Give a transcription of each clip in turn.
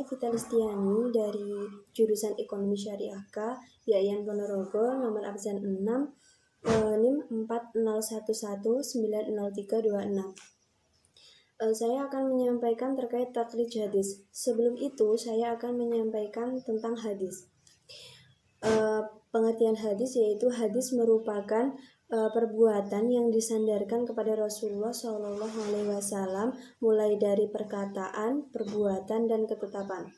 saya Vitalistiani dari jurusan Ekonomi Syariah K, YAIN Ponorogo, nomor absen 6, NIM 401190326. Saya akan menyampaikan terkait takrij hadis. Sebelum itu, saya akan menyampaikan tentang hadis. Pengertian hadis yaitu hadis merupakan perbuatan yang disandarkan kepada Rasulullah SAW mulai dari perkataan, perbuatan, dan ketetapan.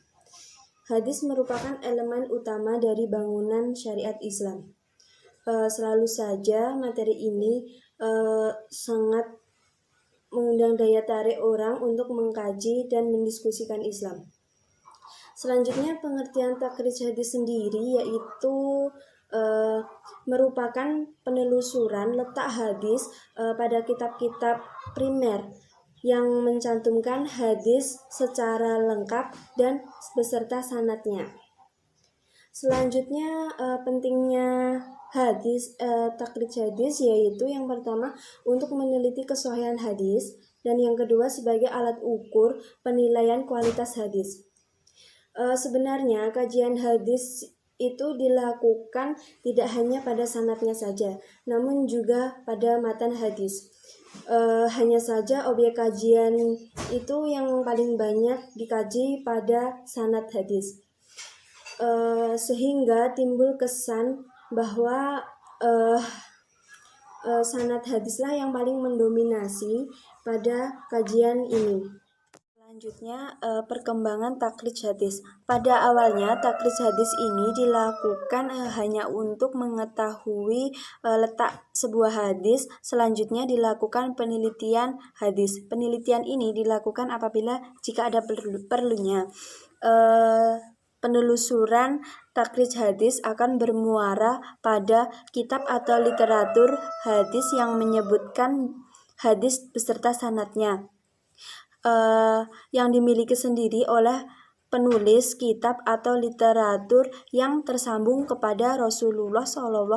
Hadis merupakan elemen utama dari bangunan syariat Islam. Selalu saja materi ini sangat mengundang daya tarik orang untuk mengkaji dan mendiskusikan Islam. Selanjutnya, pengertian takrij hadis sendiri yaitu merupakan penelusuran letak hadis pada kitab-kitab primer yang mencantumkan hadis secara lengkap dan beserta sanadnya. Selanjutnya, pentingnya hadis, takrij hadis yaitu yang pertama untuk meneliti kesahihan hadis, dan yang kedua sebagai alat ukur penilaian kualitas hadis. Sebenarnya kajian hadis itu dilakukan tidak hanya pada sanadnya saja, namun juga pada matan hadis. Hanya saja objek kajian itu yang paling banyak dikaji pada sanad hadis, sehingga timbul kesan bahwa sanad hadislah yang paling mendominasi pada kajian ini. Selanjutnya, perkembangan takrij hadis. Pada awalnya, takrij hadis ini dilakukan hanya untuk mengetahui letak sebuah hadis. Selanjutnya dilakukan penelitian hadis. Penelitian ini dilakukan apabila jika ada perlunya. Penelusuran takrij hadis akan bermuara pada kitab atau literatur hadis yang menyebutkan hadis beserta sanadnya, yang dimiliki sendiri oleh penulis kitab atau literatur yang tersambung kepada Rasulullah SAW.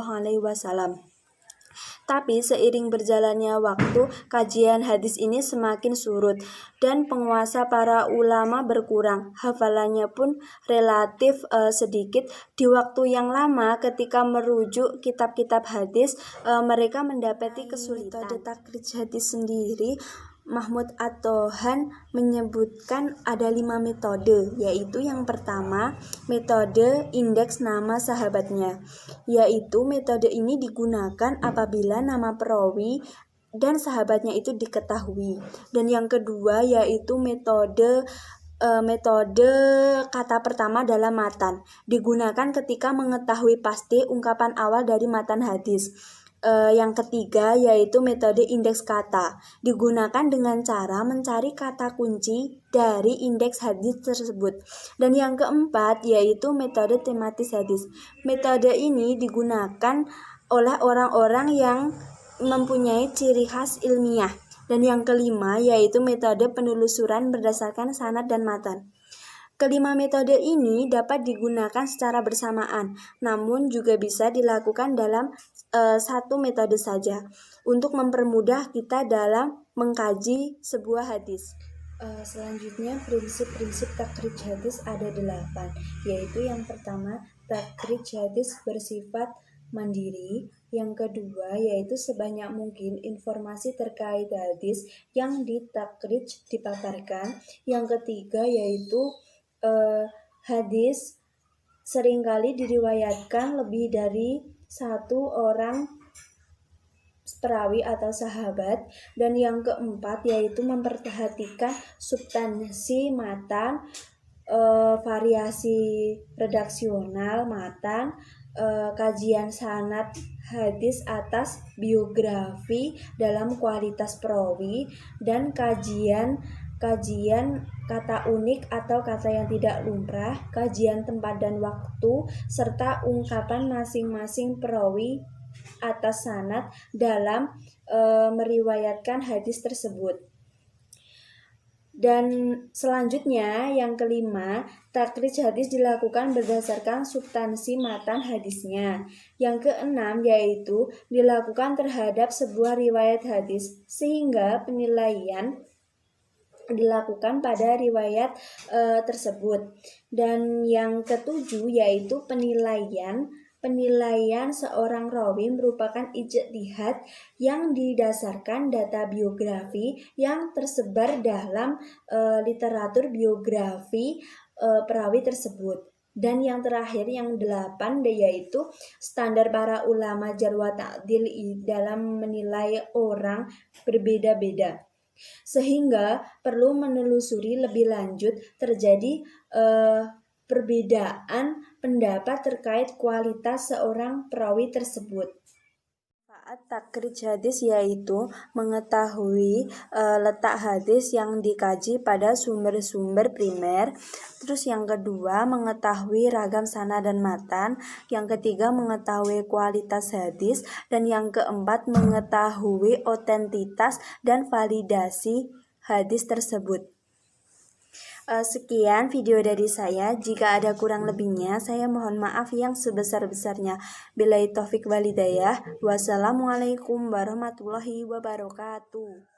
Tapi seiring berjalannya waktu, kajian hadis ini semakin surut dan penguasa para ulama berkurang. Hafalannya pun relatif sedikit. Di waktu yang lama ketika merujuk kitab-kitab hadis, mereka mendapati kesulitan. Metode takrij hadis sendiri, Mahmud At-Tohan menyebutkan ada 5 metode, yaitu yang pertama, metode indeks nama sahabatnya, yaitu metode ini digunakan apabila nama perawi dan sahabatnya itu diketahui. Dan yang kedua yaitu metode kata pertama dalam matan, digunakan ketika mengetahui pasti ungkapan awal dari matan hadis. Yang ketiga yaitu metode indeks kata, digunakan dengan cara mencari kata kunci dari indeks hadis tersebut. Dan yang keempat yaitu metode tematis hadis. Metode ini digunakan oleh orang-orang yang mempunyai ciri khas ilmiah. Dan yang kelima yaitu metode penelusuran berdasarkan sanad dan matan. Kelima metode ini dapat digunakan secara bersamaan, namun juga bisa dilakukan dalam satu metode saja untuk mempermudah kita dalam mengkaji sebuah hadis. Selanjutnya, prinsip-prinsip takrij hadis ada 8, yaitu yang pertama, takrij hadis bersifat mandiri. Yang kedua yaitu sebanyak mungkin informasi terkait hadis yang ditakrij dipaparkan. Yang ketiga yaitu hadis seringkali diriwayatkan lebih dari satu orang perawi atau sahabat. Dan yang keempat yaitu memperhatikan substansi matan, variasi redaksional matan, kajian sanad hadis atas biografi dalam kualitas perawi, dan kajian kata unik atau kata yang tidak lumrah, kajian tempat dan waktu, serta ungkapan masing-masing perawi atas sanad dalam meriwayatkan hadis tersebut. Dan selanjutnya yang kelima, takrij hadis dilakukan berdasarkan substansi matan hadisnya. Yang keenam yaitu dilakukan terhadap sebuah riwayat hadis, sehingga penilaian dilakukan pada riwayat tersebut. Dan yang ketujuh yaitu penilaian. Penilaian seorang rawi merupakan ijtihad yang didasarkan data biografi yang tersebar dalam literatur biografi perawi tersebut. Dan yang terakhir yang 8 yaitu standar para ulama jar wa ta'dil dalam menilai orang berbeda-beda. Sehingga perlu menelusuri lebih lanjut terjadi perbedaan pendapat terkait kualitas seorang perawi tersebut. Manfaat takrij hadis yaitu mengetahui letak hadis yang dikaji pada sumber-sumber primer. Terus yang kedua mengetahui ragam sanad dan matan. Yang ketiga mengetahui kualitas hadis. Dan yang keempat mengetahui otentitas dan validasi hadis tersebut. Sekian video dari saya. Jika ada kurang lebihnya, saya mohon maaf yang sebesar-besarnya. Billahi taufik walhidayah. Wassalamualaikum warahmatullahi wabarakatuh.